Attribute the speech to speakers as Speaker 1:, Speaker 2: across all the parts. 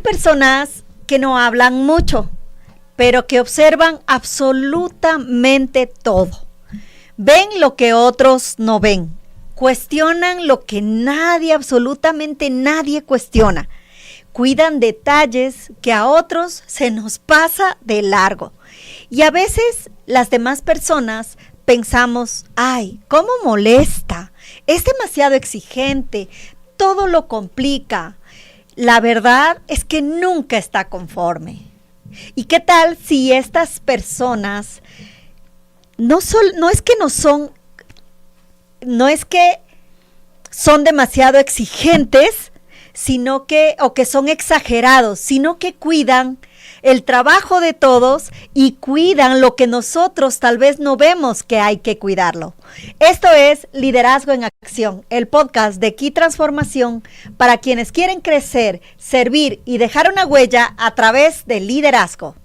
Speaker 1: personas que no hablan mucho, pero que observan absolutamente todo. Ven lo que otros no ven. Cuestionan lo que absolutamente nadie cuestiona. Cuidan detalles que a otros se nos pasa de largo. Y a veces las demás personas pensamos, ay, cómo molesta, es demasiado exigente, todo lo complica. La verdad es que nunca está conforme. ¿Y qué tal si estas personas no es que son demasiado exigentes, o que son exagerados, sino que cuidan el trabajo de todos y cuidan lo que nosotros tal vez no vemos que hay que cuidarlo? Esto es Liderazgo en Acción, el podcast de Key Transformación para quienes quieren crecer, servir y dejar una huella a través del liderazgo.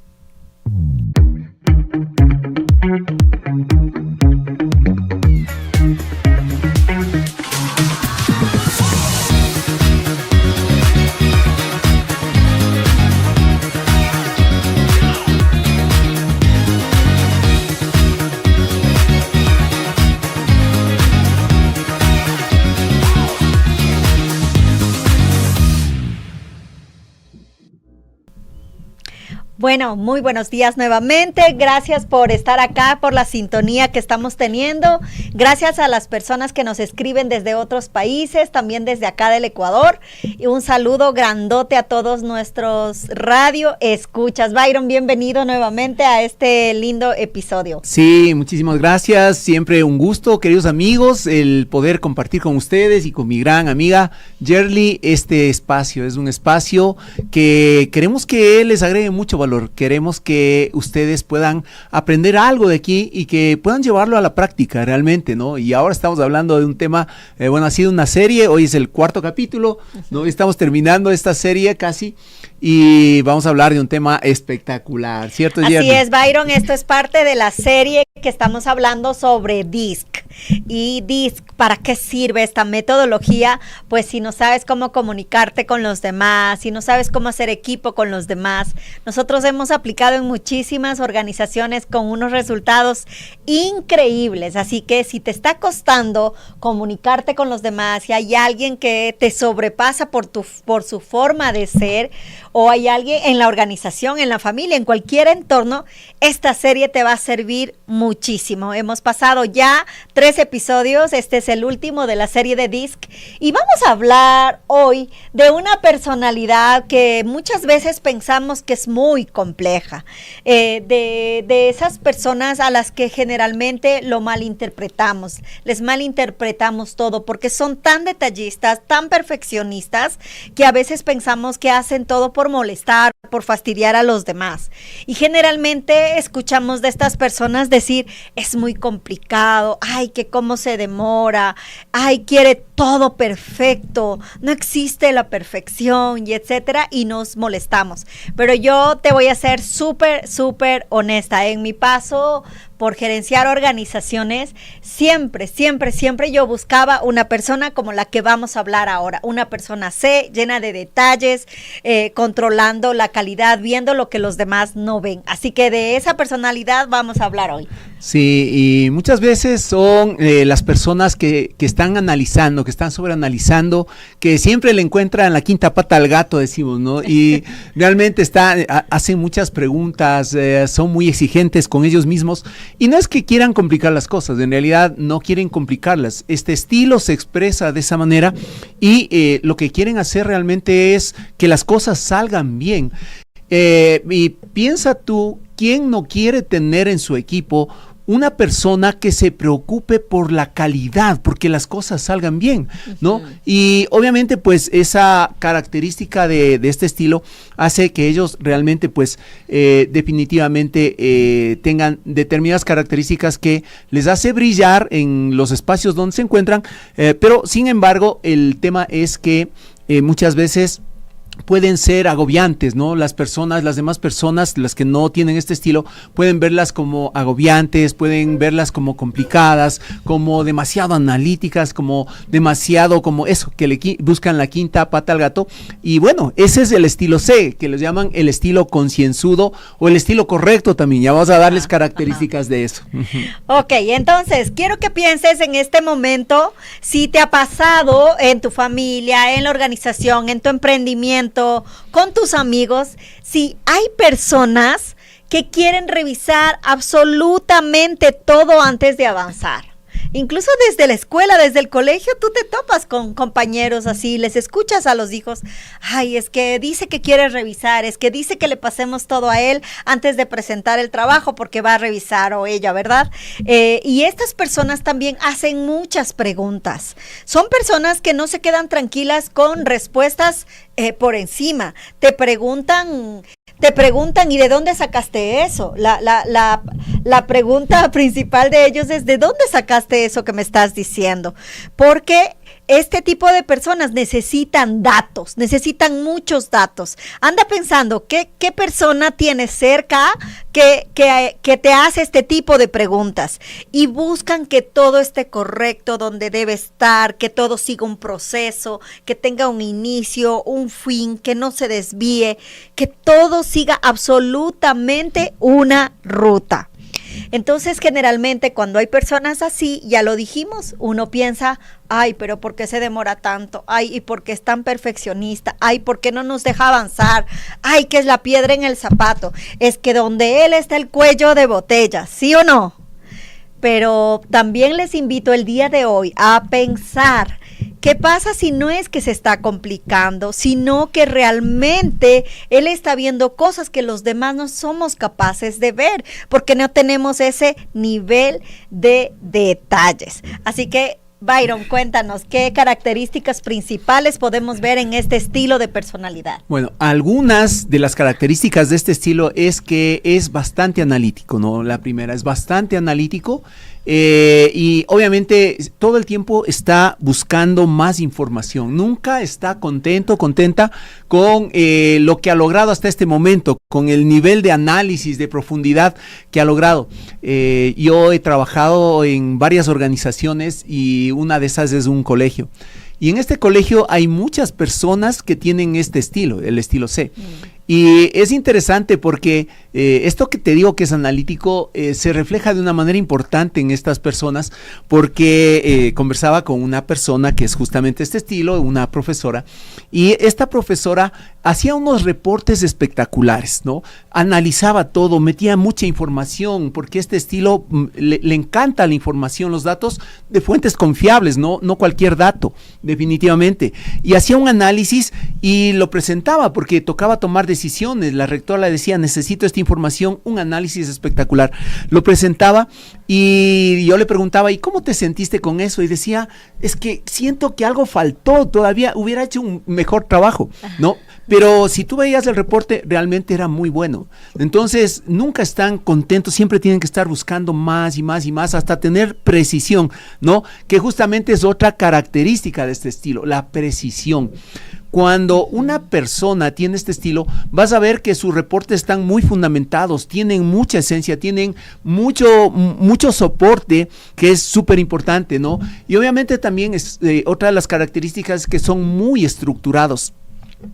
Speaker 1: Bueno, muy buenos días nuevamente. Gracias por estar acá, por la sintonía que estamos teniendo. Gracias a las personas que nos escriben desde otros países, también desde acá del Ecuador. Y un saludo grandote a todos nuestros radio escuchas. Byron, bienvenido nuevamente a este lindo episodio.
Speaker 2: Sí, muchísimas gracias. Siempre un gusto, queridos amigos, el poder compartir con ustedes y con mi gran amiga Yerli este espacio. Es un espacio que queremos que les agregue mucho valor. Queremos que ustedes puedan aprender algo de aquí y que puedan llevarlo a la práctica realmente, ¿no? Y ahora estamos hablando de un tema, ha sido una serie, hoy es el 4º capítulo, ¿no? Estamos terminando esta serie casi y vamos a hablar de un tema espectacular, ¿cierto, Jerry?
Speaker 1: Así es, Byron, esto es parte de la serie que estamos hablando sobre DISC. Y DISC, ¿para qué sirve esta metodología? Pues si no sabes cómo comunicarte con los demás, si no sabes cómo hacer equipo con los demás, nosotros hemos aplicado en muchísimas organizaciones con unos resultados increíbles. Así que si te está costando comunicarte con los demás, si hay alguien que te sobrepasa por su forma de ser, o hay alguien en la organización, en la familia, en cualquier entorno, esta serie te va a servir muchísimo. Hemos pasado ya 3 episodios, este es el último de la serie de DISC y vamos a hablar hoy de una personalidad que muchas veces pensamos que es muy compleja, de esas personas a las que generalmente lo malinterpretamos, les malinterpretamos todo porque son tan detallistas, tan perfeccionistas que a veces pensamos que hacen todo por molestar, por fastidiar a los demás. Y generalmente escuchamos de estas personas decir, es muy complicado, ay, que cómo se demora, ay, quiere todo perfecto, no existe la perfección y etcétera, y nos molestamos. Pero yo te voy a ser súper honesta. En mi paso por gerenciar organizaciones, siempre yo buscaba una persona como la que vamos a hablar ahora, una persona C, llena de detalles, controlando la calidad, viendo lo que los demás no ven. Así que de esa personalidad vamos a hablar hoy.
Speaker 2: Sí, y muchas veces son las personas que están analizando, que están sobreanalizando, que siempre le encuentran la quinta pata al gato, decimos, ¿no? Y realmente hacen muchas preguntas, son muy exigentes con ellos mismos, y no es que quieran complicar las cosas, en realidad no quieren complicarlas. Este estilo se expresa de esa manera y lo que quieren hacer realmente es que las cosas salgan bien. Y piensa tú, ¿quién no quiere tener en su equipo una persona que se preocupe por la calidad, porque las cosas salgan bien, ¿no? Uh-huh. Y obviamente pues esa característica de este estilo hace que ellos realmente pues definitivamente tengan determinadas características que les hace brillar en los espacios donde se encuentran, pero sin embargo el tema es que muchas veces pueden ser agobiantes, ¿no? Las demás personas, las que no tienen este estilo, pueden verlas como agobiantes, pueden verlas como complicadas, como demasiado analíticas, como demasiado, como eso, que buscan la quinta pata al gato. Y bueno, ese es el estilo C, que les llaman el estilo concienzudo o el estilo correcto también. Ya vamos a darles características de eso.
Speaker 1: Ok, entonces, quiero que pienses en este momento si te ha pasado en tu familia, en la organización, en tu emprendimiento, con tus amigos, si hay personas que quieren revisar absolutamente todo antes de avanzar. Incluso desde la escuela, desde el colegio, tú te topas con compañeros así, les escuchas a los hijos, ay, es que dice que quiere revisar, es que dice que le pasemos todo a él antes de presentar el trabajo porque va a revisar o ella, ¿verdad? Y estas personas también hacen muchas preguntas. Son personas que no se quedan tranquilas con respuestas por encima. Te preguntan, ¿y de dónde sacaste eso? La pregunta principal de ellos es, ¿de dónde sacaste eso que me estás diciendo? Porque este tipo de personas necesitan datos, necesitan muchos datos. Anda pensando, ¿qué persona tienes cerca que te hace este tipo de preguntas? Y buscan que todo esté correcto donde debe estar, que todo siga un proceso, que tenga un inicio, un fin, que no se desvíe, que todo siga absolutamente una ruta. Entonces, generalmente cuando hay personas así, ya lo dijimos, uno piensa, ay, pero ¿por qué se demora tanto? Ay, ¿y por qué es tan perfeccionista? Ay, ¿por qué no nos deja avanzar? Ay, que es la piedra en el zapato. Es que donde él está el cuello de botella, ¿sí o no? Pero también les invito el día de hoy a pensar, ¿qué pasa si no es que se está complicando, sino que realmente él está viendo cosas que los demás no somos capaces de ver, porque no tenemos ese nivel de detalles? Así que, Byron, cuéntanos, ¿qué características principales podemos ver en este estilo de personalidad?
Speaker 2: Bueno, algunas de las características de este estilo es que es bastante analítico, ¿no? La primera es bastante analítico y obviamente todo el tiempo está buscando más información, nunca está contenta con lo que ha logrado hasta este momento, con el nivel de análisis, de profundidad que ha logrado. Yo he trabajado en varias organizaciones y una de esas es un colegio. Y en este colegio hay muchas personas que tienen este estilo, el estilo C. Y es interesante porque esto que te digo que es analítico se refleja de una manera importante en estas personas, porque conversaba con una persona que es justamente este estilo, una profesora, y esta profesora hacía unos reportes espectaculares, ¿no? Analizaba todo, metía mucha información, porque este estilo le encanta la información, los datos de fuentes confiables, no cualquier dato, definitivamente. Y hacía un análisis y lo presentaba porque tocaba tomar decisiones. La rectora le decía, necesito esta información, un análisis espectacular. Lo presentaba y yo le preguntaba, ¿y cómo te sentiste con eso? Y decía, es que siento que algo faltó, todavía hubiera hecho un mejor trabajo, ¿no? Pero si tú veías el reporte, realmente era muy bueno. Entonces, nunca están contentos, siempre tienen que estar buscando más y más y más hasta tener precisión, ¿no? Que justamente es otra característica de este estilo, la precisión. Cuando una persona tiene este estilo, vas a ver que sus reportes están muy fundamentados, tienen mucha esencia, tienen mucho soporte, que es súper importante, ¿no? Y obviamente también es otra de las características que son muy estructurados.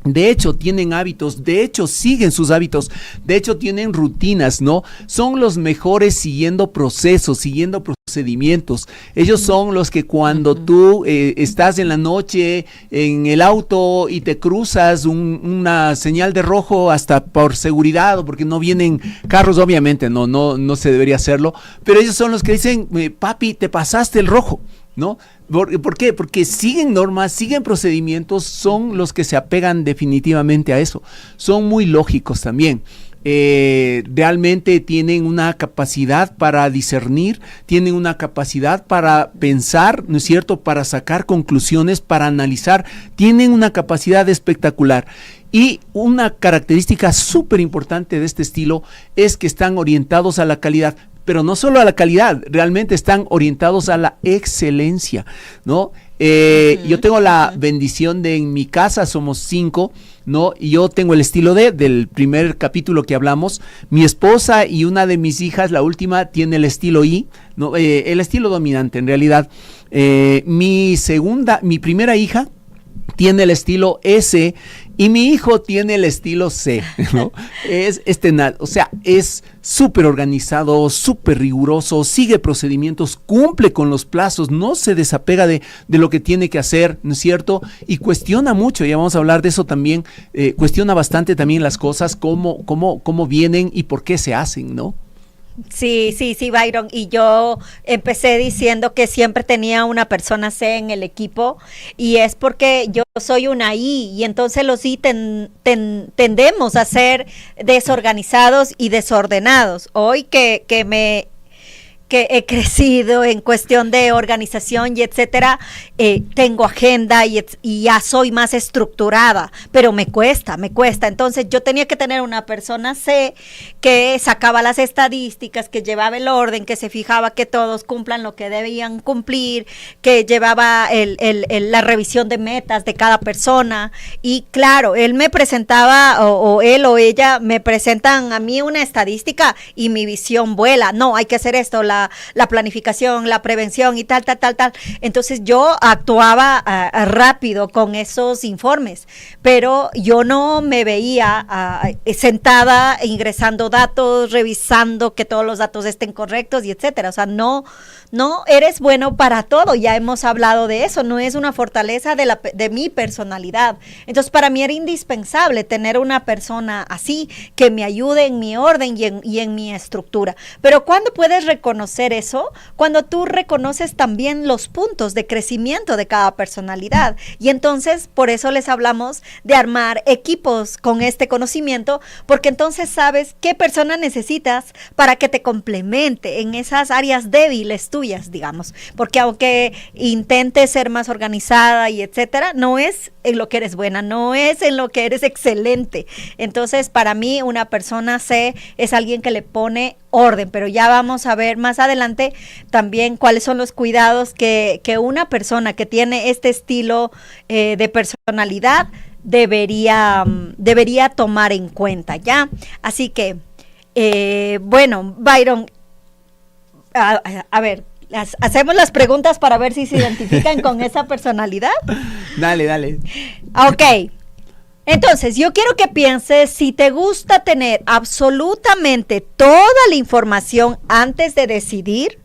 Speaker 2: De hecho, tienen hábitos, de hecho, siguen sus hábitos, de hecho, tienen rutinas, ¿no? Son los mejores siguiendo procesos, siguiendo procedimientos. Ellos son los que cuando tú estás en la noche en el auto y te cruzas una señal de rojo hasta por seguridad o porque no vienen carros, obviamente, no se debería hacerlo, pero ellos son los que dicen, papi, te pasaste el rojo, ¿no? ¿Por qué? Porque siguen normas, siguen procedimientos, son los que se apegan definitivamente a eso. Son muy lógicos también. Realmente tienen una capacidad para discernir, tienen una capacidad para pensar, ¿no es cierto?, para sacar conclusiones, para analizar, tienen una capacidad espectacular. Y una característica súper importante de este estilo es que están orientados a la calidad. pero no solo a la calidad, realmente están orientados a la excelencia, ¿no? Yo tengo la bendición de en mi casa somos 5, ¿no? Y yo tengo el estilo del primer capítulo que hablamos. Mi esposa y una de mis hijas, la última, tiene el estilo I, ¿no? El estilo dominante en realidad. Mi primera hija tiene el estilo S y mi hijo tiene el estilo C, ¿no? O sea, es súper organizado, súper riguroso, sigue procedimientos, cumple con los plazos, no se desapega de lo que tiene que hacer, ¿no es cierto? Y cuestiona mucho, ya vamos a hablar de eso también, cuestiona bastante también las cosas, cómo vienen y por qué se hacen, ¿no?
Speaker 1: Sí, Byron. Y yo empecé diciendo que siempre tenía una persona C en el equipo y es porque yo soy una I y entonces los I tendemos a ser desorganizados y desordenados. Hoy que he crecido en cuestión de organización y etcétera, tengo agenda y ya soy más estructurada, pero me cuesta, entonces yo tenía que tener una persona C que sacaba las estadísticas, que llevaba el orden, que se fijaba que todos cumplan lo que debían cumplir, que llevaba la revisión de metas de cada persona, y claro, él me presentaba, o él o ella me presentan a mí una estadística y mi visión vuela, no, hay que hacer esto, la planificación, la prevención y tal. Entonces yo actuaba rápido con esos informes, pero yo no me veía sentada ingresando datos, revisando que todos los datos estén correctos y etcétera. O sea, no eres bueno para todo, ya hemos hablado de eso, no es una fortaleza de mi personalidad. Entonces para mí era indispensable tener una persona así que me ayude en mi orden y en mi estructura. Pero ¿cuándo puedes reconocer eso? Cuando tú reconoces también los puntos de crecimiento de cada personalidad. Y entonces por eso les hablamos de armar equipos con este conocimiento, porque entonces sabes qué persona necesitas para que te complemente en esas áreas débiles tuyas, digamos, porque aunque intentes ser más organizada y etcétera, no es en lo que eres buena, no es en lo que eres excelente. Entonces para mí una persona C es alguien que le pone orden, pero ya vamos a ver más adelante también cuáles son los cuidados que una persona que tiene este estilo de personalidad debería tomar en cuenta, ¿ya? Así que, bueno, Byron, a ver, hacemos las preguntas para ver si se identifican con esa personalidad.
Speaker 2: Dale.
Speaker 1: Ok. Entonces, yo quiero que pienses si te gusta tener absolutamente toda la información antes de decidir.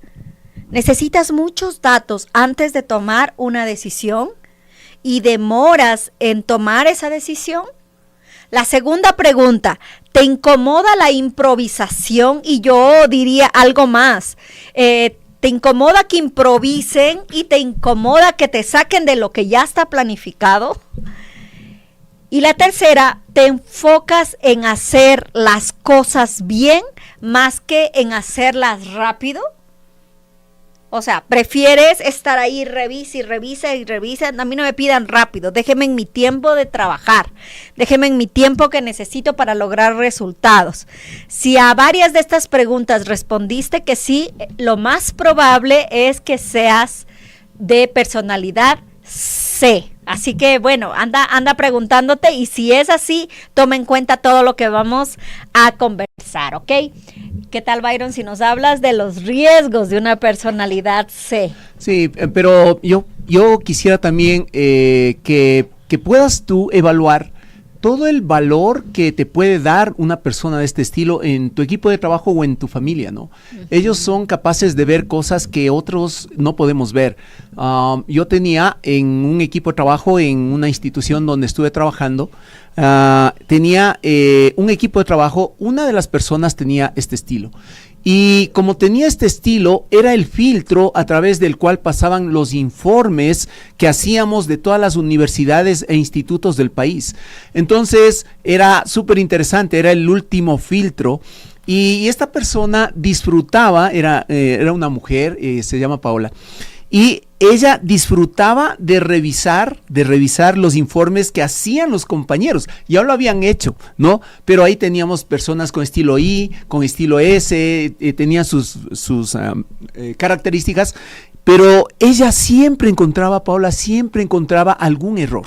Speaker 1: ¿Necesitas muchos datos antes de tomar una decisión y demoras en tomar esa decisión? La segunda pregunta, ¿te incomoda la improvisación? Y yo diría algo más. ¿Te incomoda que improvisen y te incomoda que te saquen de lo que ya está planificado? Y la tercera, ¿te enfocas en hacer las cosas bien más que en hacerlas rápido? O sea, ¿prefieres estar ahí, revisa? A mí no me pidan rápido, déjenme en mi tiempo de trabajar, déjenme en mi tiempo que necesito para lograr resultados. Si a varias de estas preguntas respondiste que sí, lo más probable es que seas de personalidad C. Así que bueno, anda preguntándote, y si es así, toma en cuenta todo lo que vamos a conversar, ¿ok? ¿Qué tal, Byron, si nos hablas de los riesgos de una personalidad C?
Speaker 2: Sí, pero yo quisiera también que puedas tú evaluar todo el valor que te puede dar una persona de este estilo en tu equipo de trabajo o en tu familia, ¿no? Uh-huh. Ellos son capaces de ver cosas que otros no podemos ver. Yo tenía en un equipo de trabajo en una institución donde estuve trabajando, tenía un equipo de trabajo, una de las personas tenía este estilo. Y como tenía este estilo, era el filtro a través del cual pasaban los informes que hacíamos de todas las universidades e institutos del país. Entonces, era súper interesante, era el último filtro. Y esta persona disfrutaba, era una mujer, se llama Paola, y ella disfrutaba de revisar los informes que hacían los compañeros. Ya lo habían hecho, ¿no? Pero ahí teníamos personas con estilo I, con estilo S, tenían sus características, pero ella Paola siempre encontraba algún error.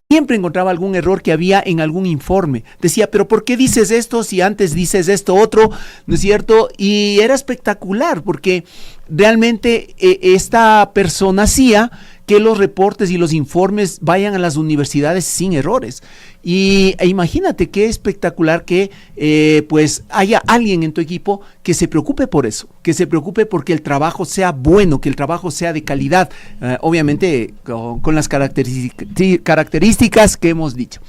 Speaker 2: Siempre encontraba algún error que había en algún informe. Decía, pero ¿por qué dices esto si antes dices esto otro? ¿No es cierto? Y era espectacular porque realmente esta persona hacía que los reportes y los informes vayan a las universidades sin errores. E imagínate qué espectacular que pues haya alguien en tu equipo que se preocupe por eso, que se preocupe porque el trabajo sea bueno, que el trabajo sea de calidad, obviamente con las características que hemos dicho.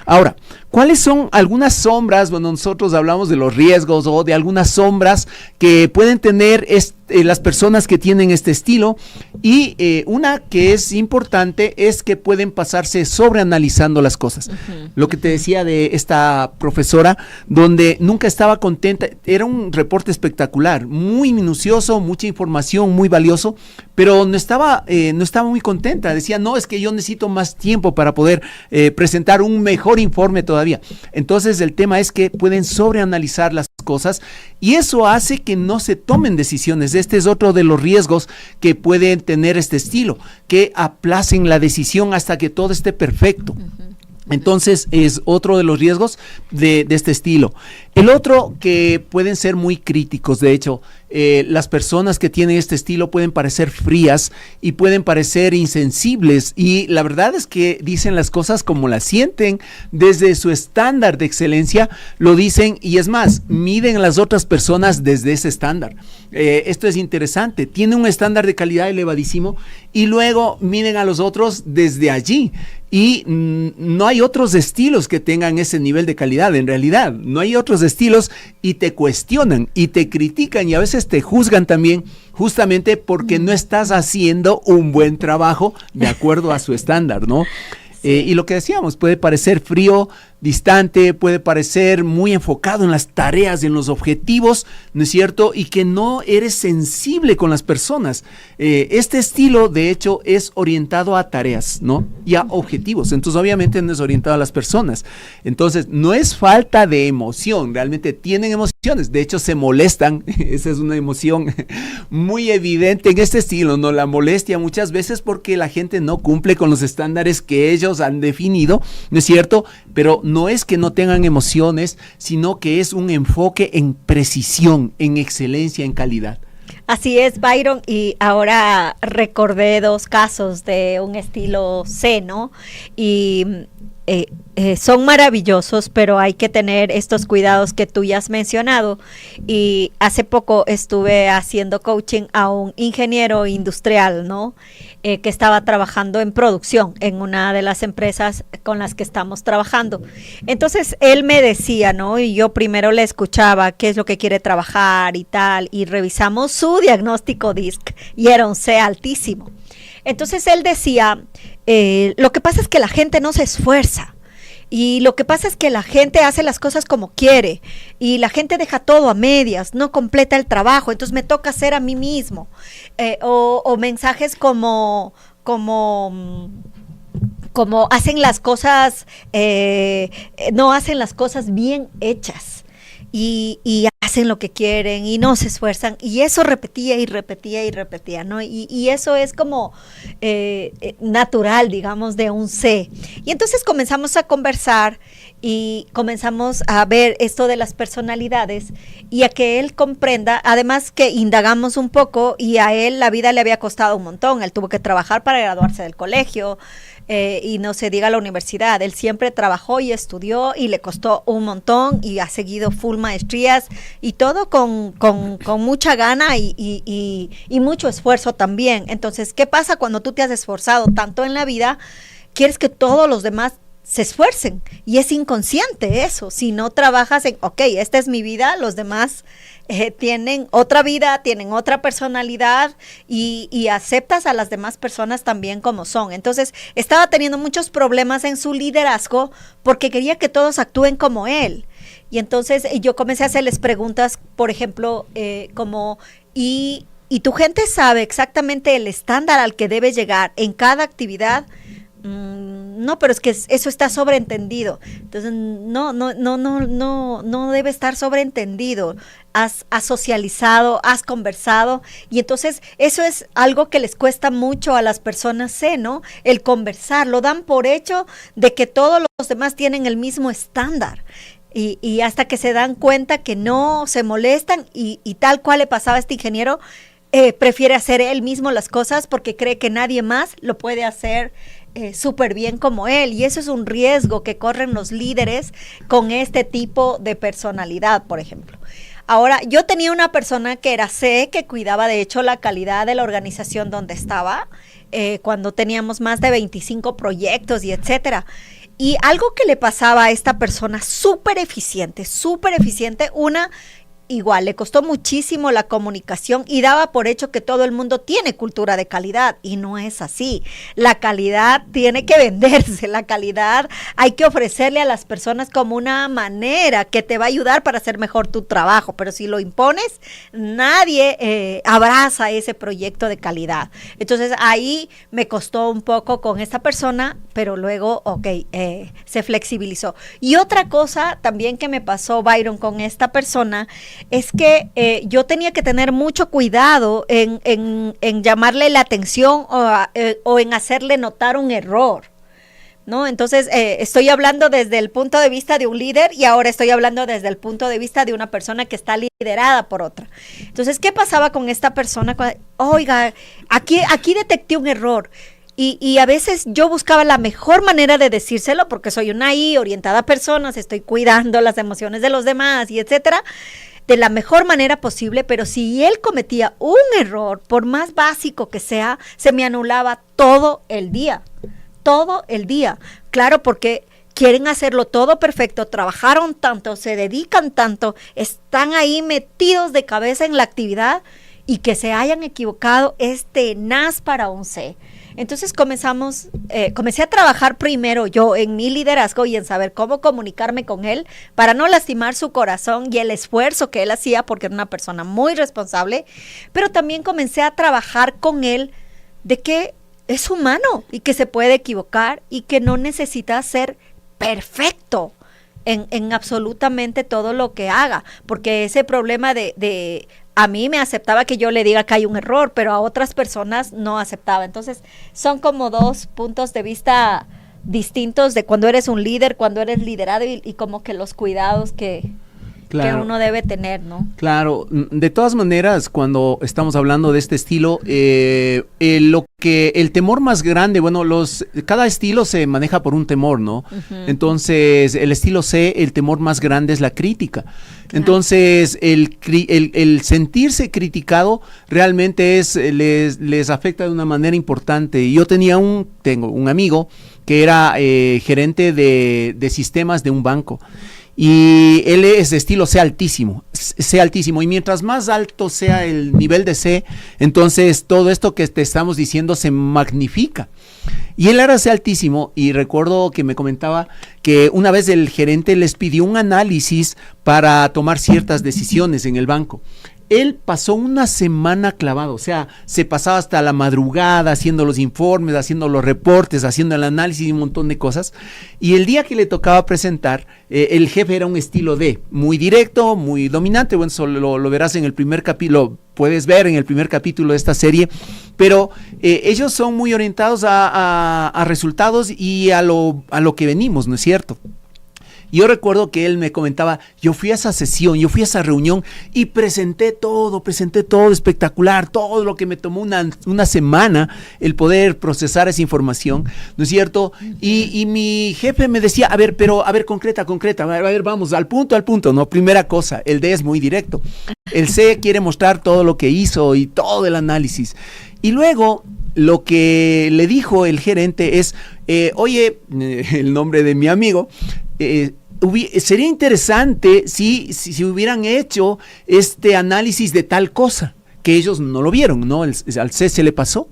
Speaker 2: Ahora, ¿cuáles son algunas sombras? Bueno, nosotros hablamos de los riesgos o de algunas sombras que pueden tener las personas que tienen este estilo, y una que es importante es que pueden pasarse sobreanalizando las cosas. Lo que te decía de esta profesora, donde nunca estaba contenta, era un reporte espectacular, muy minucioso, mucha información, muy valioso, pero no estaba muy contenta. Decía, no, es que yo necesito más tiempo para poder presentar un mejor informe todavía. Entonces el tema es que pueden sobreanalizar las cosas y eso hace que no se tomen decisiones. Este es otro de los riesgos que pueden tener este estilo, que aplacen la decisión hasta que todo esté perfecto. Entonces es otro de los riesgos de este estilo. El otro, que pueden ser muy críticos. De hecho, las personas que tienen este estilo pueden parecer frías y pueden parecer insensibles, y la verdad es que dicen las cosas como las sienten, desde su estándar de excelencia lo dicen, y es más, miden a las otras personas desde ese estándar. Esto es interesante, tienen un estándar de calidad elevadísimo y luego miden a los otros desde allí. Y no hay otros estilos que tengan ese nivel de calidad, en realidad. No hay otros estilos, y te cuestionan y te critican y a veces te juzgan también, justamente porque no estás haciendo un buen trabajo de acuerdo a su estándar, ¿no? Sí. Y lo que decíamos, puede parecer frío, distante, puede parecer muy enfocado en las tareas, en los objetivos, ¿no es cierto? Y que no eres sensible con las personas. Este estilo, de hecho, es orientado a tareas, ¿no? Y a objetivos. Entonces, obviamente, no es orientado a las personas. Entonces, no es falta de emoción. Realmente tienen emociones. De hecho, se molestan. Esa es una emoción muy evidente en este estilo, ¿no? La molestia muchas veces porque la gente no cumple con los estándares que ellos han definido, ¿no es cierto? Pero no es que no tengan emociones, sino que es un enfoque en precisión, en excelencia, en calidad.
Speaker 1: Así es, Byron, y ahora recordé 2 casos de un estilo C, ¿no? Y son maravillosos, pero hay que tener estos cuidados que tú ya has mencionado. Y hace poco estuve haciendo coaching a un ingeniero industrial, ¿no? Que estaba trabajando en producción en una de las empresas con las que estamos trabajando. Entonces él me decía, ¿no? Y yo primero le escuchaba qué es lo que quiere trabajar y tal, y revisamos su diagnóstico DISC y era un C altísimo. Entonces él decía, lo que pasa es que la gente no se esfuerza. Y lo que pasa es que la gente hace las cosas como quiere y la gente deja todo a medias, no completa el trabajo, entonces me toca hacer a mí mismo. O mensajes como hacen las cosas, no hacen las cosas bien hechas y hacen lo que quieren y no se esfuerzan, y eso repetía y repetía y repetía, ¿no? Y eso es como natural, digamos, de un C. Y entonces comenzamos a conversar y comenzamos a ver esto de las personalidades y a que él comprenda, además que indagamos un poco, y a él la vida le había costado un montón. Él tuvo que trabajar para graduarse del colegio, y no se diga la universidad. Él siempre trabajó y estudió y le costó un montón y ha seguido full maestrías y todo con mucha gana y mucho esfuerzo también. Entonces, ¿qué pasa cuando tú te has esforzado tanto en la vida? Quieres que todos los demás se esfuercen, y es inconsciente eso. Si no trabajas en, ok, esta es mi vida, los demás tienen otra vida, tienen otra personalidad, y aceptas a las demás personas también como son. Entonces estaba teniendo muchos problemas en su liderazgo porque quería que todos actúen como él. Y entonces yo comencé a hacerles preguntas, por ejemplo, como ¿y y tu gente sabe exactamente el estándar al que debe llegar en cada actividad, no, pero es que eso está sobreentendido. Entonces, no debe estar sobreentendido. Has socializado, has conversado, y entonces eso es algo que les cuesta mucho a las personas C, ¿no? El conversar, lo dan por hecho de que todos los demás tienen el mismo estándar. Y hasta que se dan cuenta que no, se molestan, y tal cual le pasaba a este ingeniero, prefiere hacer él mismo las cosas porque cree que nadie más lo puede hacer súper bien como él, y eso es un riesgo que corren los líderes con este tipo de personalidad, por ejemplo. Ahora, yo tenía una persona que era C, que cuidaba de hecho la calidad de la organización donde estaba, cuando teníamos más de 25 proyectos y etcétera. Y algo que le pasaba a esta persona, súper eficiente, igual, le costó muchísimo la comunicación y daba por hecho que todo el mundo tiene cultura de calidad, y no es así. La calidad tiene que venderse, la calidad hay que ofrecerle a las personas como una manera que te va a ayudar para hacer mejor tu trabajo, pero si lo impones, nadie abraza ese proyecto de calidad. Entonces ahí me costó un poco con esta persona, pero luego, se flexibilizó. Y otra cosa también que me pasó, Byron, con esta persona, es que yo tenía que tener mucho cuidado en llamarle la atención o en hacerle notar un error, ¿no? Entonces, estoy hablando desde el punto de vista de un líder, y ahora estoy hablando desde el punto de vista de una persona que está liderada por otra. Entonces, ¿qué pasaba con esta persona? Oiga, aquí detecté un error. Y a veces yo buscaba la mejor manera de decírselo, porque soy una I orientada a personas, estoy cuidando las emociones de los demás y etcétera, de la mejor manera posible, pero si él cometía un error, por más básico que sea, se me anulaba todo el día. Claro, porque quieren hacerlo todo perfecto, trabajaron tanto, se dedican tanto, están ahí metidos de cabeza en la actividad, y que se hayan equivocado es tenaz para un C. Entonces comencé a trabajar primero yo en mi liderazgo y en saber cómo comunicarme con él para no lastimar su corazón y el esfuerzo que él hacía, porque era una persona muy responsable, pero también comencé a trabajar con él de que es humano y que se puede equivocar y que no necesita ser perfecto en absolutamente todo lo que haga, porque ese problema de a mí me aceptaba que yo le diga que hay un error, pero a otras personas no aceptaba. Entonces, son como dos puntos de vista distintos de cuando eres un líder, cuando eres liderado, y como que los cuidados que uno debe tener, ¿no?
Speaker 2: Claro, de todas maneras, cuando estamos hablando de este estilo, el temor más grande, bueno, cada estilo se maneja por un temor, ¿no? Uh-huh. Entonces, el estilo C, el temor más grande es la crítica. Entonces, el sentirse criticado realmente les afecta de una manera importante. Y yo tengo un amigo que era gerente de sistemas de un banco. Y él es de estilo C altísimo, y mientras más alto sea el nivel de C, entonces todo esto que te estamos diciendo se magnifica. Y él era C altísimo, y recuerdo que me comentaba que una vez el gerente les pidió un análisis para tomar ciertas decisiones en el banco. Él pasó una semana clavado, o sea, se pasaba hasta la madrugada haciendo los informes, haciendo los reportes, haciendo el análisis y un montón de cosas. Y el día que le tocaba presentar, el jefe era un estilo D, muy directo, muy dominante. Bueno, eso lo verás en el primer capítulo, puedes ver en el primer capítulo de esta serie, pero ellos son muy orientados a resultados y a lo que venimos, ¿no es cierto? Yo recuerdo que él me comentaba, yo fui a esa sesión, yo fui a esa reunión y presenté todo espectacular, todo lo que me tomó una semana el poder procesar esa información, ¿no es cierto? Y mi jefe me decía, a ver, concreta, a ver, vamos, al punto, ¿no? Primera cosa, el D es muy directo. El C quiere mostrar todo lo que hizo y todo el análisis. Y luego, lo que le dijo el gerente es, oye, el nombre de mi amigo, sería interesante si hubieran hecho este análisis de tal cosa, que ellos no lo vieron, ¿no? Al C se le pasó.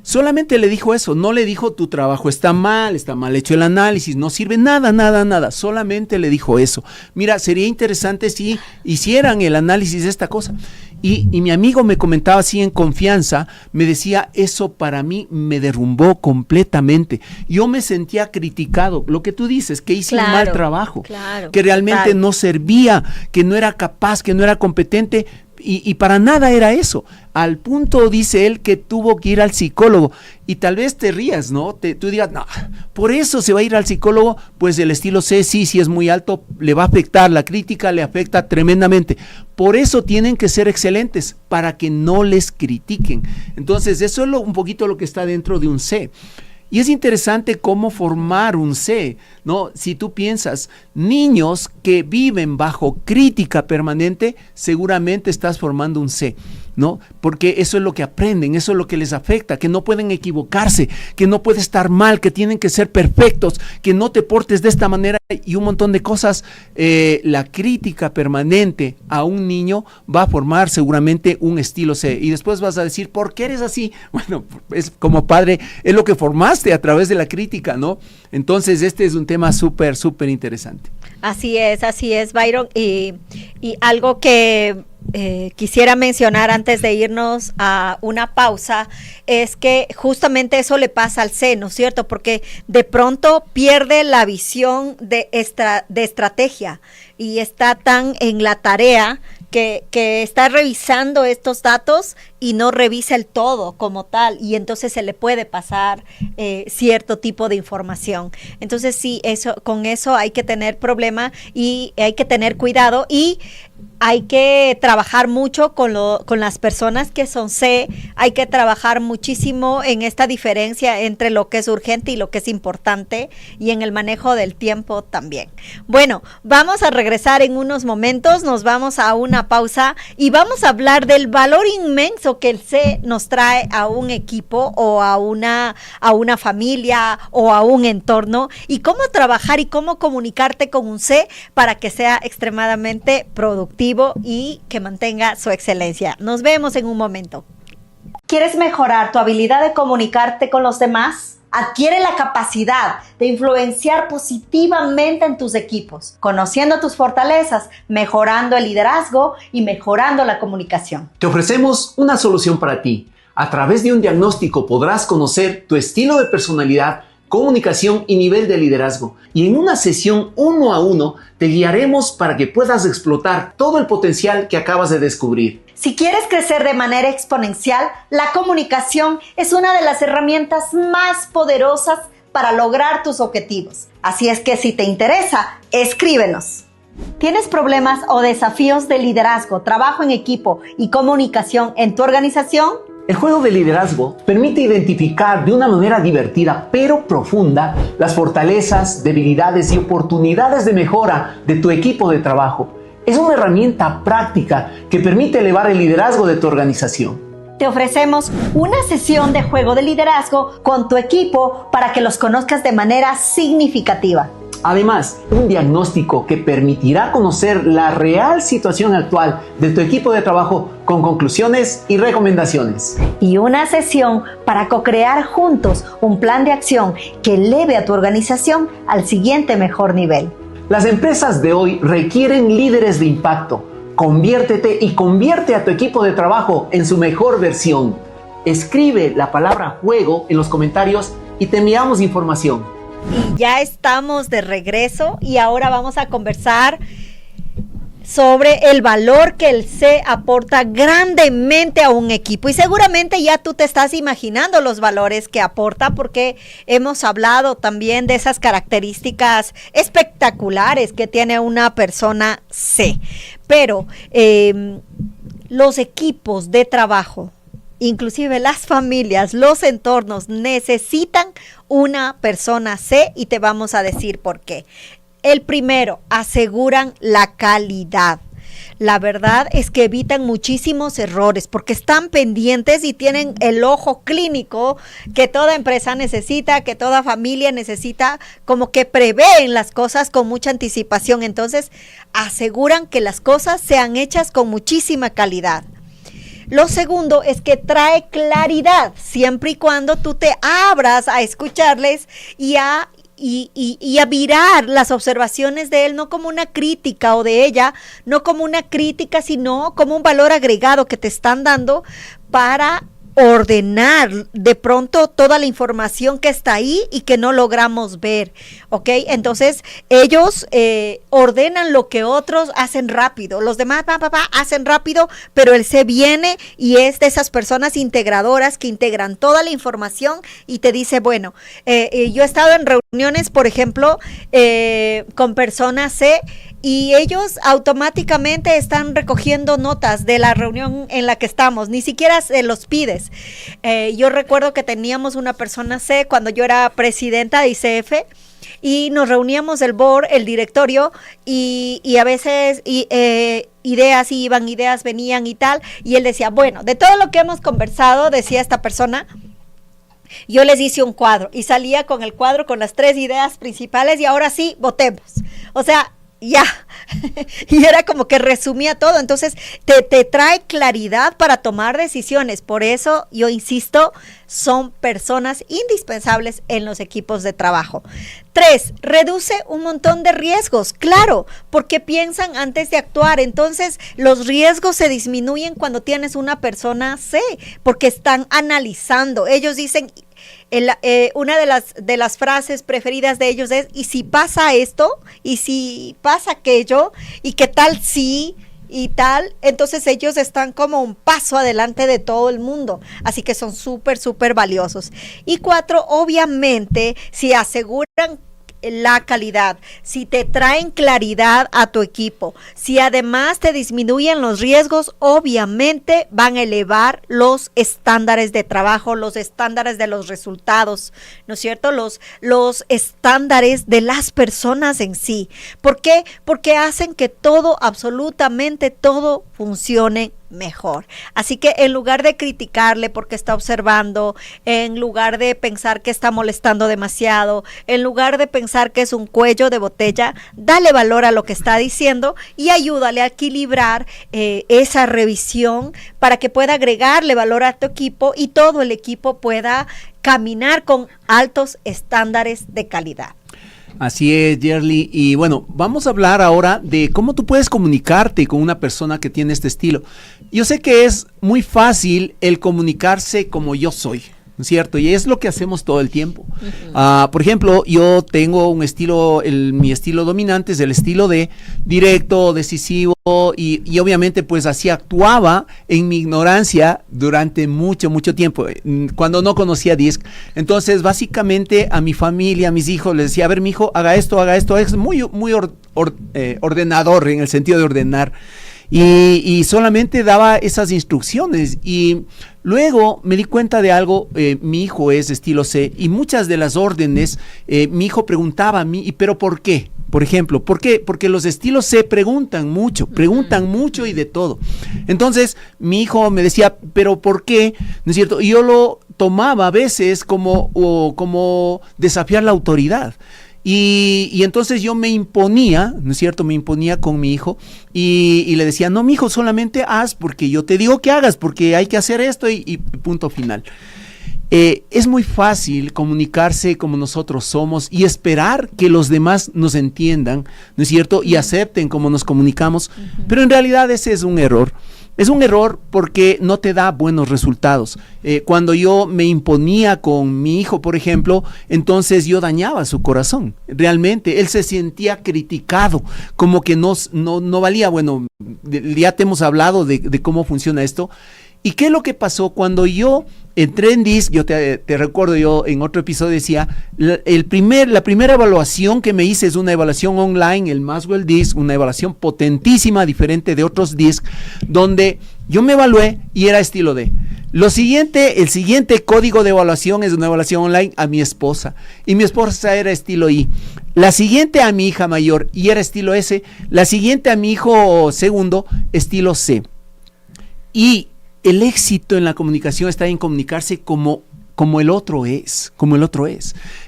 Speaker 2: Solamente le dijo eso, no le dijo tu trabajo está mal hecho el análisis, no sirve nada, solamente le dijo eso. Mira, sería interesante si hicieran el análisis de esta cosa. Y mi amigo me comentaba así en confianza, me decía, eso para mí me derrumbó completamente. Yo me sentía criticado, lo que tú dices, que hice un mal trabajo, que realmente no servía, que no era capaz, que no era competente. Y para nada era eso, al punto, dice él, que tuvo que ir al psicólogo. Y tal vez te rías, ¿no? Tú digas, no, por eso se va a ir al psicólogo. Pues el estilo C, sí es muy alto, le va a afectar, la crítica le afecta tremendamente. Por eso tienen que ser excelentes, para que no les critiquen. Entonces, eso es un poquito lo que está dentro de un C. Y es interesante cómo formar un C, ¿no? Si tú piensas, niños que viven bajo crítica permanente, seguramente estás formando un C, ¿no? Porque eso es lo que aprenden, eso es lo que les afecta, que no pueden equivocarse, que no puede estar mal, que tienen que ser perfectos, que no te portes de esta manera y un montón de cosas. La crítica permanente a un niño va a formar seguramente un estilo C. Y después vas a decir, ¿por qué eres así? Bueno, es como padre, es lo que formaste a través de la crítica, ¿no? Entonces, este es un tema súper interesante.
Speaker 1: Así es, Byron. Y algo que quisiera mencionar antes de irnos a una pausa es que justamente eso le pasa al C, ¿no es cierto? Porque de pronto pierde la visión de estrategia y está tan en la tarea que está revisando estos datos y no revisa el todo como tal, y entonces se le puede pasar cierto tipo de información. Entonces sí, con eso hay que tener problema y hay que tener cuidado, y hay que trabajar mucho con las personas que son C. Hay que trabajar muchísimo en esta diferencia entre lo que es urgente y lo que es importante, y en el manejo del tiempo también. Bueno, vamos a regresar en unos momentos, nos vamos a una pausa y vamos a hablar del valor inmenso que el C nos trae a un equipo o a una familia o a un entorno, y cómo trabajar y cómo comunicarte con un C para que sea extremadamente productivo y que mantenga su excelencia. Nos vemos en un momento. ¿Quieres mejorar tu habilidad de comunicarte con los demás? Adquiere la capacidad de influenciar positivamente en tus equipos, conociendo tus fortalezas, mejorando el liderazgo y mejorando la comunicación.
Speaker 2: Te ofrecemos una solución para ti. A través de un diagnóstico podrás conocer tu estilo de personalidad, comunicación y nivel de liderazgo. Y en una sesión 1 a 1 te guiaremos para que puedas explotar todo el potencial que acabas de descubrir.
Speaker 1: Si quieres crecer de manera exponencial, la comunicación es una de las herramientas más poderosas para lograr tus objetivos. Así es que si te interesa, escríbenos. ¿Tienes problemas o desafíos de liderazgo, trabajo en equipo y comunicación en tu organización?
Speaker 2: El juego de liderazgo permite identificar de una manera divertida pero profunda las fortalezas, debilidades y oportunidades de mejora de tu equipo de trabajo. Es una herramienta práctica que permite elevar el liderazgo de tu organización.
Speaker 1: Te ofrecemos una sesión de juego de liderazgo con tu equipo para que los conozcas de manera significativa.
Speaker 2: Además, un diagnóstico que permitirá conocer la real situación actual de tu equipo de trabajo con conclusiones y recomendaciones.
Speaker 1: Y una sesión para co-crear juntos un plan de acción que eleve a tu organización al siguiente mejor nivel.
Speaker 2: Las empresas de hoy requieren líderes de impacto. Conviértete y convierte a tu equipo de trabajo en su mejor versión. Escribe la palabra juego en los comentarios y te enviamos información.
Speaker 1: Y ya estamos de regreso y ahora vamos a conversar sobre el valor que el C aporta grandemente a un equipo. Y seguramente ya tú te estás imaginando los valores que aporta, porque hemos hablado también de esas características espectaculares que tiene una persona C. Pero los equipos de trabajo, inclusive las familias, los entornos, necesitan una persona C, y te vamos a decir por qué. El primero, aseguran la calidad. La verdad es que evitan muchísimos errores porque están pendientes y tienen el ojo clínico que toda empresa necesita, que toda familia necesita, como que prevén las cosas con mucha anticipación. Entonces, aseguran que las cosas sean hechas con muchísima calidad. Lo segundo es que trae claridad, siempre y cuando tú te abras a escucharles y a mirar las observaciones de él, no como una crítica, o de ella, no como una crítica, sino como un valor agregado que te están dando para ordenar de pronto toda la información que está ahí y que no logramos ver, ¿ok? Entonces ellos ordenan lo que otros hacen rápido, los demás hacen rápido, pero él se viene y es de esas personas integradoras que integran toda la información y te dice, bueno, yo he estado en reuniones, por ejemplo, con personas C, y ellos automáticamente están recogiendo notas de la reunión en la que estamos, ni siquiera se los pides. Yo recuerdo que teníamos una persona C cuando yo era presidenta de ICF, y nos reuníamos el board, el directorio, y a veces ideas iban, ideas venían y tal, y él decía, bueno, de todo lo que hemos conversado, decía esta persona, yo les hice un cuadro, y salía con el cuadro con las 3 ideas principales, y ahora sí, votemos. O sea, ya, y era como que resumía todo. Entonces te trae claridad para tomar decisiones. Por eso yo insisto, son personas indispensables en los equipos de trabajo. 3, reduce un montón de riesgos, claro, porque piensan antes de actuar. Entonces los riesgos se disminuyen cuando tienes una persona C, porque están analizando. Ellos dicen, una de las frases preferidas de ellos es, ¿y si pasa esto? ¿Y si pasa aquello? ¿Y qué tal si? Y tal. Entonces ellos están como un paso adelante de todo el mundo, así que son súper valiosos. Y 4, obviamente, si aseguran la calidad, si te traen claridad a tu equipo, si además te disminuyen los riesgos, obviamente van a elevar los estándares de trabajo, los estándares de los resultados, ¿no es cierto? Los estándares de las personas en sí. ¿Por qué? Porque hacen que todo, absolutamente todo, funcione mejor. Así que en lugar de criticarle porque está observando, en lugar de pensar que está molestando demasiado, en lugar de pensar que es un cuello de botella, dale valor a lo que está diciendo y ayúdale a equilibrar esa revisión para que pueda agregarle valor a tu equipo y todo el equipo pueda caminar con altos estándares de calidad.
Speaker 2: Así es, Yerli. Y bueno, vamos a hablar ahora de cómo tú puedes comunicarte con una persona que tiene este estilo. Yo sé que es muy fácil el comunicarse como yo soy, ¿no es cierto? Y es lo que hacemos todo el tiempo. Por ejemplo, yo tengo un estilo, mi estilo dominante es el estilo de directo, decisivo, y obviamente pues así actuaba en mi ignorancia durante mucho tiempo, cuando no conocía DISC. Entonces básicamente a mi familia, a mis hijos, les decía, a ver, mi hijo, haga esto, es muy ordenador, en el sentido de ordenar. Y solamente daba esas instrucciones, y luego me di cuenta de algo. Mi hijo es estilo C, y muchas de las órdenes mi hijo preguntaba a mí, ¿y pero por qué? Por ejemplo, ¿por qué? Porque los estilos C preguntan mucho y de todo. Entonces mi hijo me decía, ¿pero por qué? ¿No es cierto? Y yo lo tomaba a veces como desafiar la autoridad. Y entonces yo me imponía, ¿no es cierto? Me imponía con mi hijo y le decía, no, mi hijo, solamente haz porque yo te digo que hagas, porque hay que hacer esto y punto final. Es muy fácil comunicarse como nosotros somos y esperar que los demás nos entiendan, ¿no es cierto? Y acepten cómo nos comunicamos, pero en realidad ese es un error. Es un error porque no te da buenos resultados. Cuando yo me imponía con mi hijo, por ejemplo, entonces yo dañaba su corazón. Realmente, él se sentía criticado, como que no valía. Bueno, ya te hemos hablado de cómo funciona esto. ¿Y qué es lo que pasó? Cuando yo entré en DISC, yo te recuerdo, yo en otro episodio decía, la primera evaluación que me hice es una evaluación online, el Maxwell DISC, una evaluación potentísima, diferente de otros DISC, donde yo me evalué y era estilo D. El siguiente código de evaluación es una evaluación online a mi esposa, y mi esposa era estilo I. La siguiente a mi hija mayor y era estilo S. La siguiente a mi hijo segundo, estilo C. Y el éxito en la comunicación está en comunicarse como el otro es,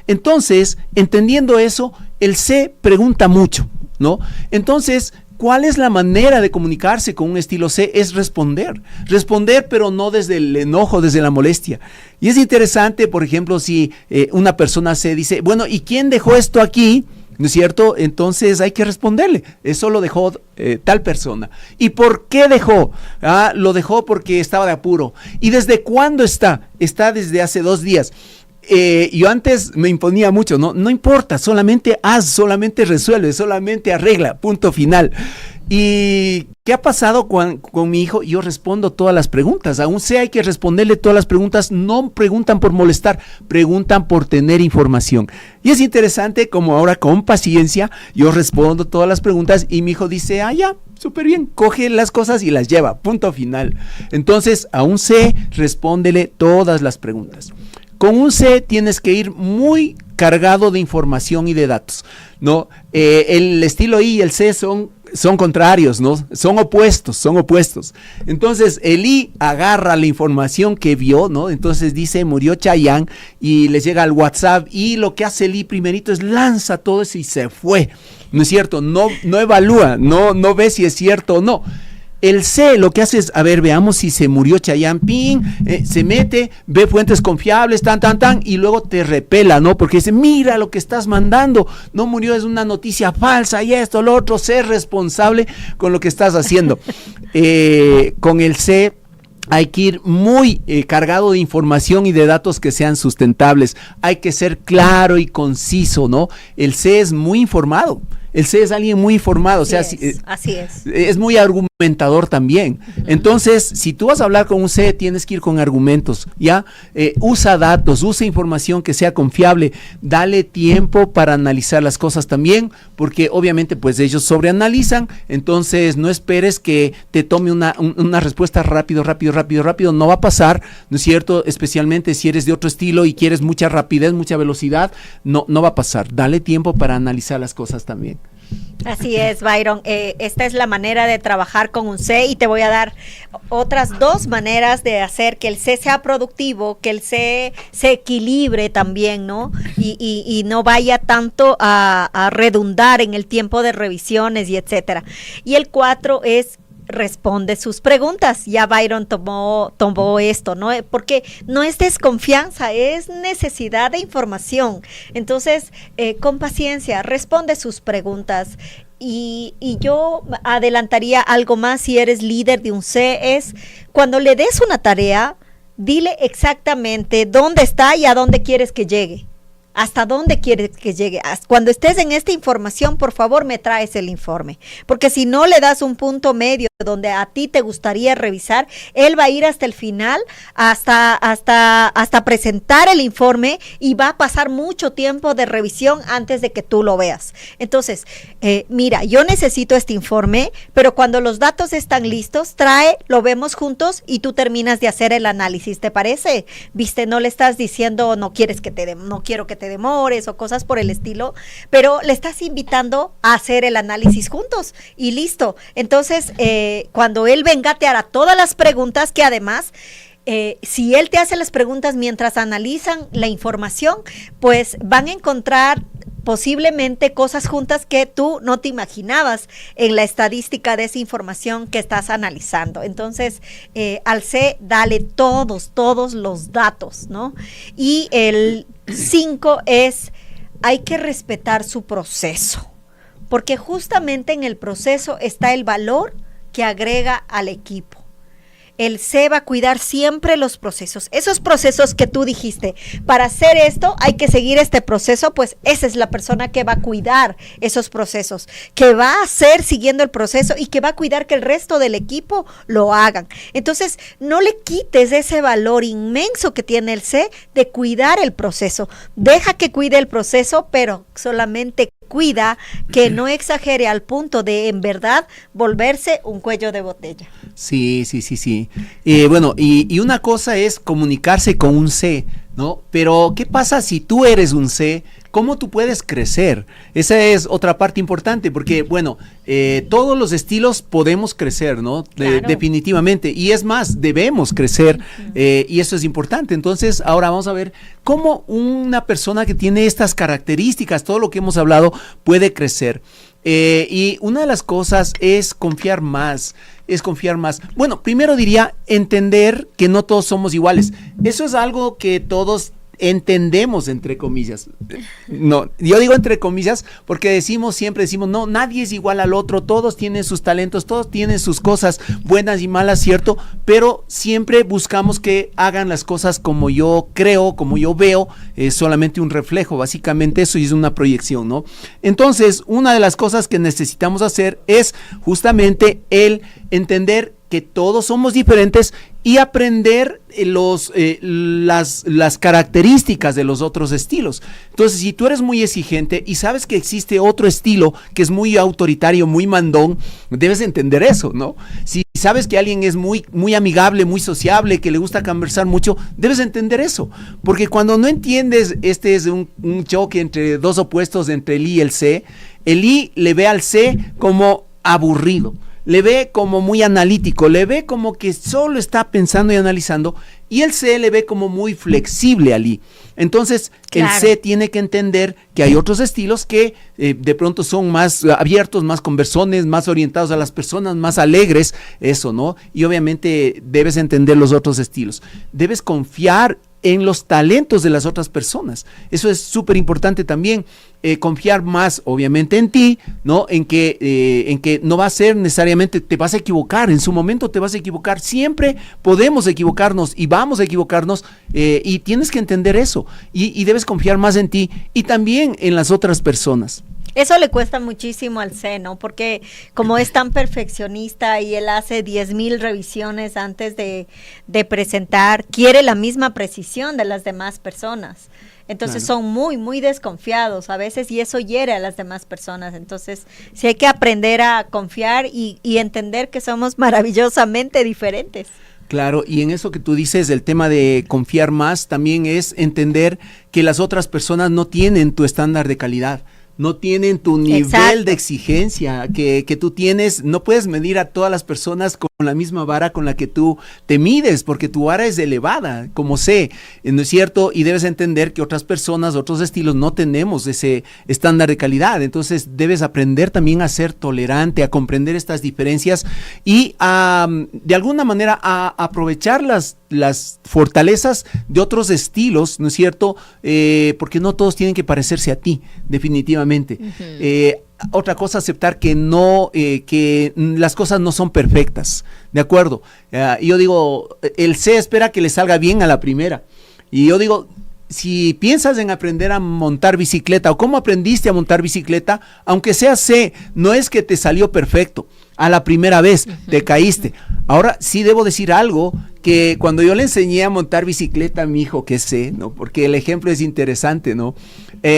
Speaker 2: Entonces, entendiendo eso, el C pregunta mucho, ¿no? Entonces, ¿cuál es la manera de comunicarse con un estilo C? Es responder, pero no desde el enojo, desde la molestia. Y es interesante, por ejemplo, si una persona C dice, bueno, ¿y quién dejó esto aquí? ¿No es cierto? Entonces hay que responderle, eso lo dejó tal persona. ¿Y por qué dejó? Lo dejó porque estaba de apuro. ¿Y desde cuándo está? Está desde hace 2 días. Yo antes me imponía mucho, no importa, solamente haz, solamente resuelve, solamente arregla, punto final. ¿Y qué ha pasado con mi hijo? Yo respondo todas las preguntas, aún sea hay que responderle todas las preguntas, no preguntan por molestar, preguntan por tener información. Y es interesante como ahora con paciencia yo respondo todas las preguntas y mi hijo dice, ya, súper bien, coge las cosas y las lleva, punto final. Entonces a un C respóndele todas las preguntas. Con un C tienes que ir muy cargado de información y de datos, ¿no? El estilo I y el C son contrarios, ¿no? Son opuestos. Entonces, el I agarra la información que vio, ¿no? Entonces dice, murió Chayanne, y les llega al WhatsApp, y lo que hace el I primerito es lanza todo eso y se fue, ¿no es cierto? No evalúa, no ve si es cierto o no. El C lo que hace es, a ver, veamos si se murió Chayanne, se mete, ve fuentes confiables, y luego te repela, ¿no? Porque dice, mira lo que estás mandando, no murió, es una noticia falsa, y esto, lo otro, sé responsable con lo que estás haciendo. Con el C hay que ir muy cargado de información y de datos que sean sustentables, hay que ser claro y conciso, ¿no? El C es muy informado. El C es alguien muy informado, así es. Es muy argumentador también. Entonces, si tú vas a hablar con un C, tienes que ir con argumentos, ¿ya? Usa datos, usa información que sea confiable, dale tiempo para analizar las cosas también, porque obviamente pues ellos sobreanalizan, entonces no esperes que te tome una respuesta rápido, no va a pasar, ¿no es cierto? Especialmente si eres de otro estilo y quieres mucha rapidez, mucha velocidad, no va a pasar, dale tiempo para analizar las cosas también.
Speaker 1: Así es, Byron. Esta es la manera de trabajar con un C y te voy a dar otras 2 maneras de hacer que el C sea productivo, que el C se equilibre también, ¿no? Y no vaya tanto a redundar en el tiempo de revisiones y etcétera. Y el 4 es responde sus preguntas. Ya Byron tomó esto, ¿no? Porque no es desconfianza, es necesidad de información. Entonces, con paciencia, responde sus preguntas. Y yo adelantaría algo más si eres líder de un C, es cuando le des una tarea, dile exactamente dónde está y a dónde quieres que llegue. ¿Hasta dónde quieres que llegue? Cuando estés en esta información, por favor, me traes el informe. Porque si no le das un punto medio donde a ti te gustaría revisar, él va a ir hasta el final, hasta presentar el informe y va a pasar mucho tiempo de revisión antes de que tú lo veas. Entonces, mira, yo necesito este informe, pero cuando los datos están listos, lo vemos juntos y tú terminas de hacer el análisis. ¿Te parece? ¿Viste? No le estás diciendo, no quiero que te demores o cosas por el estilo, pero le estás invitando a hacer el análisis juntos y listo. Entonces, cuando él venga, te hará todas las preguntas que además, si él te hace las preguntas mientras analizan la información, pues van a encontrar posiblemente cosas juntas que tú no te imaginabas en la estadística de esa información que estás analizando. Entonces, al C, dale todos los datos, ¿no? Y el 5 es, hay que respetar su proceso, porque justamente en el proceso está el valor que agrega al equipo. El C va a cuidar siempre los procesos, esos procesos que tú dijiste, para hacer esto hay que seguir este proceso, pues esa es la persona que va a cuidar esos procesos, que va a hacer siguiendo el proceso y que va a cuidar que el resto del equipo lo hagan. Entonces, no le quites ese valor inmenso que tiene el C de cuidar el proceso, deja que cuide el proceso, pero solamente cuida que no exagere al punto de en verdad volverse un cuello de botella.
Speaker 2: Sí. Bueno, y una cosa es comunicarse con un C, ¿no? Pero, ¿qué pasa si tú eres un C? ¿Cómo tú puedes crecer? Esa es otra parte importante, porque, bueno, todos los estilos podemos crecer, ¿no?
Speaker 1: Claro.
Speaker 2: Definitivamente. Y es más, debemos crecer, y eso es importante. Entonces, ahora vamos a ver cómo una persona que tiene estas características, todo lo que hemos hablado, puede crecer. Y una de las cosas es confiar más, Bueno, primero diría entender que no todos somos iguales. Eso es algo que todos entendemos, entre comillas. No, yo digo entre comillas porque siempre decimos, no, nadie es igual al otro, todos tienen sus talentos, todos tienen sus cosas buenas y malas, cierto, pero siempre buscamos que hagan las cosas como yo creo, como yo veo, es solamente un reflejo, básicamente eso, y es una proyección, ¿no? Entonces, una de las cosas que necesitamos hacer es justamente el entender que todos somos diferentes y aprender las características de los otros estilos. Entonces, si tú eres muy exigente y sabes que existe otro estilo que es muy autoritario, muy mandón, debes entender eso, ¿no? Si sabes que alguien es muy, muy amigable, muy sociable, que le gusta conversar mucho, debes entender eso, porque cuando no entiendes, este es un choque entre dos opuestos, entre el I y el C. El I le ve al C como aburrido, le ve como muy analítico, le ve como que solo está pensando y analizando, y el C le ve como muy flexible al I. Entonces, claro, el C tiene que entender que hay otros estilos que de pronto son más abiertos, más conversones, más orientados a las personas, más alegres, eso, ¿no? Y obviamente debes entender los otros estilos. Debes confiar en los talentos de las otras personas. Eso es súper importante también. Confiar más, obviamente, en ti, ¿no? En que no va a ser necesariamente, te vas a equivocar, en su momento te vas a equivocar, siempre podemos equivocarnos y vamos a equivocarnos, y tienes que entender eso, y debes confiar más en ti y también en las otras personas.
Speaker 1: Eso le cuesta muchísimo al C, ¿no? Porque como es tan perfeccionista y él hace 10,000 revisiones antes de presentar, quiere la misma precisión de las demás personas. Entonces claro, son muy, muy desconfiados a veces, y eso hiere a las demás personas. Entonces sí hay que aprender a confiar y entender que somos maravillosamente diferentes.
Speaker 2: Claro, y en eso que tú dices, el tema de confiar más, también es entender que las otras personas no tienen tu estándar de calidad, no tienen tu nivel Exacto. de exigencia que tú tienes. No puedes medir a todas las personas con la misma vara con la que tú te mides, porque tu vara es elevada, como sé, ¿no es cierto? Y debes entender que otras personas, otros estilos, no tenemos ese estándar de calidad. Entonces debes aprender también a ser tolerante, a comprender estas diferencias y de alguna manera a aprovechar las fortalezas de otros estilos, ¿no es cierto? Porque no todos tienen que parecerse a ti, definitivamente. Otra cosa, aceptar que que las cosas no son perfectas, ¿de acuerdo? Yo digo, el C espera que le salga bien a la primera, y yo digo, si piensas en aprender a montar bicicleta, o cómo aprendiste a montar bicicleta, aunque sea C, no es que te salió perfecto a la primera vez, te caíste. Ahora sí debo decir algo, que cuando yo le enseñé a montar bicicleta a mi hijo, que es C, ¿no? Porque el ejemplo es interesante, ¿no?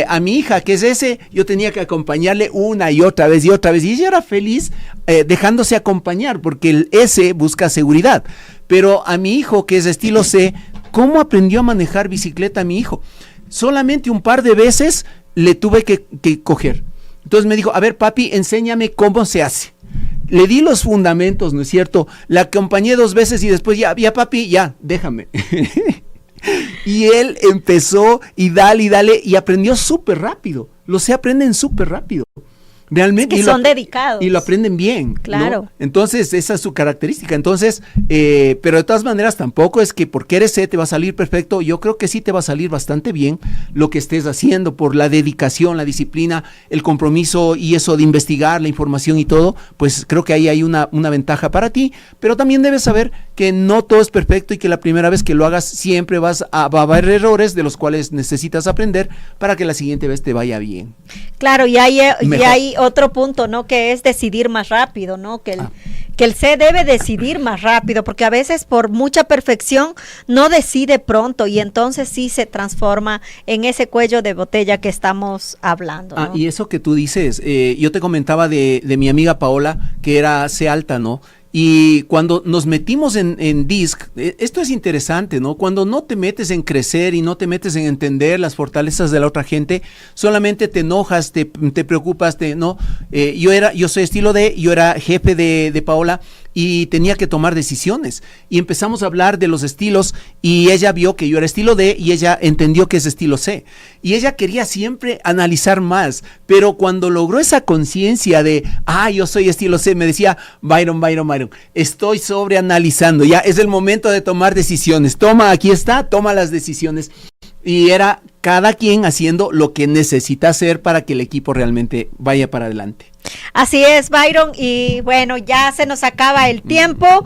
Speaker 2: A mi hija, que es S, yo tenía que acompañarle una y otra vez, y ella era feliz dejándose acompañar, porque el S busca seguridad. Pero a mi hijo, que es estilo C, ¿cómo aprendió a manejar bicicleta a mi hijo? Solamente un par de veces le tuve que coger. Entonces me dijo, a ver, papi, enséñame cómo se hace. Le di los fundamentos, ¿no es cierto? La acompañé 2 veces y después ya papi, ya, déjame. Y él empezó y dale, y aprendió súper rápido. Los C aprenden súper rápido. Realmente.
Speaker 1: Es que son dedicados.
Speaker 2: Y lo aprenden bien.
Speaker 1: Claro.
Speaker 2: ¿No? Entonces, esa es su característica. Entonces, pero de todas maneras, tampoco es que porque eres C te va a salir perfecto. Yo creo que sí te va a salir bastante bien lo que estés haciendo, por la dedicación, la disciplina, el compromiso y eso de investigar la información y todo. Pues creo que ahí hay una ventaja para ti. Pero también debes saber que no todo es perfecto y que la primera vez que lo hagas siempre va a haber errores de los cuales necesitas aprender para que la siguiente vez te vaya bien.
Speaker 1: Claro, y hay otro punto, ¿no? Que es decidir más rápido, ¿no? Que el C debe decidir más rápido, porque a veces por mucha perfección no decide pronto, y entonces sí se transforma en ese cuello de botella que estamos hablando, ¿no?
Speaker 2: Y eso que tú dices, yo te comentaba de mi amiga Paola, que era C alta, ¿no? Y cuando nos metimos en DISC, esto es interesante, ¿no? Cuando no te metes en crecer y no te metes en entender las fortalezas de la otra gente, solamente te enojas, te preocupas, ¿no? Yo soy estilo D, yo era jefe de Paola, y tenía que tomar decisiones. Y empezamos a hablar de los estilos y ella vio que yo era estilo D y ella entendió que es estilo C. Y ella quería siempre analizar más, pero cuando logró esa conciencia de, yo soy estilo C, me decía, Byron, estoy sobreanalizando, ya es el momento de tomar decisiones. Toma, aquí está, toma las decisiones. Y era cada quien haciendo lo que necesita hacer para que el equipo realmente vaya para adelante.
Speaker 1: Así es, Byron, y bueno, ya se nos acaba el tiempo,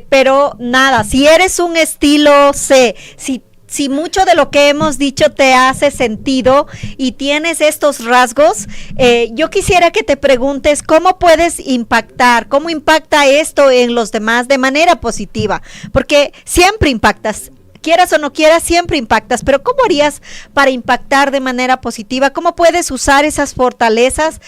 Speaker 1: pero nada, si eres un estilo C, si mucho de lo que hemos dicho te hace sentido y tienes estos rasgos, yo quisiera que te preguntes cómo puedes impactar, cómo impacta esto en los demás de manera positiva, porque siempre impactas. Quieras o no quieras, siempre impactas, pero ¿cómo harías para impactar de manera positiva? ¿Cómo puedes usar esas fortalezas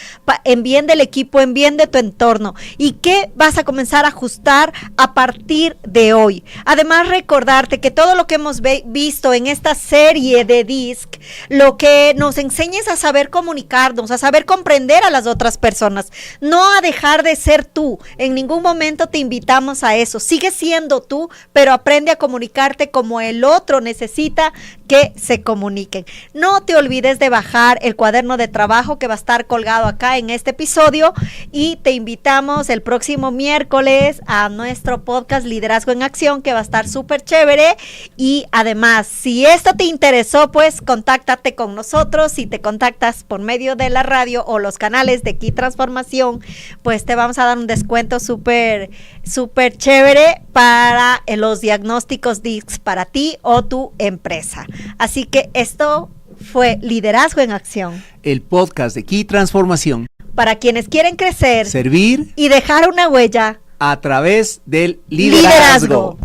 Speaker 1: en bien del equipo, en bien de tu entorno? ¿Y qué vas a comenzar a ajustar a partir de hoy? Además, recordarte que todo lo que hemos visto en esta serie de DISC, lo que nos enseña es a saber comunicarnos, a saber comprender a las otras personas, no a dejar de ser tú. En ningún momento te invitamos a eso. Sigue siendo tú, pero aprende a comunicarte como el otro necesita que se comuniquen. No te olvides de bajar el cuaderno de trabajo que va a estar colgado acá en este episodio y te invitamos el próximo miércoles a nuestro podcast Liderazgo en Acción, que va a estar súper chévere. Y además, si esto te interesó, pues contáctate con nosotros. Si te contactas por medio de la radio o los canales de Key Transformación, pues te vamos a dar un descuento súper chévere para los diagnósticos DISC para ti o tu empresa. Así que esto fue Liderazgo en Acción,
Speaker 2: el podcast de Key Transformación,
Speaker 1: para quienes quieren crecer,
Speaker 2: servir
Speaker 1: y dejar una huella
Speaker 2: a través del liderazgo.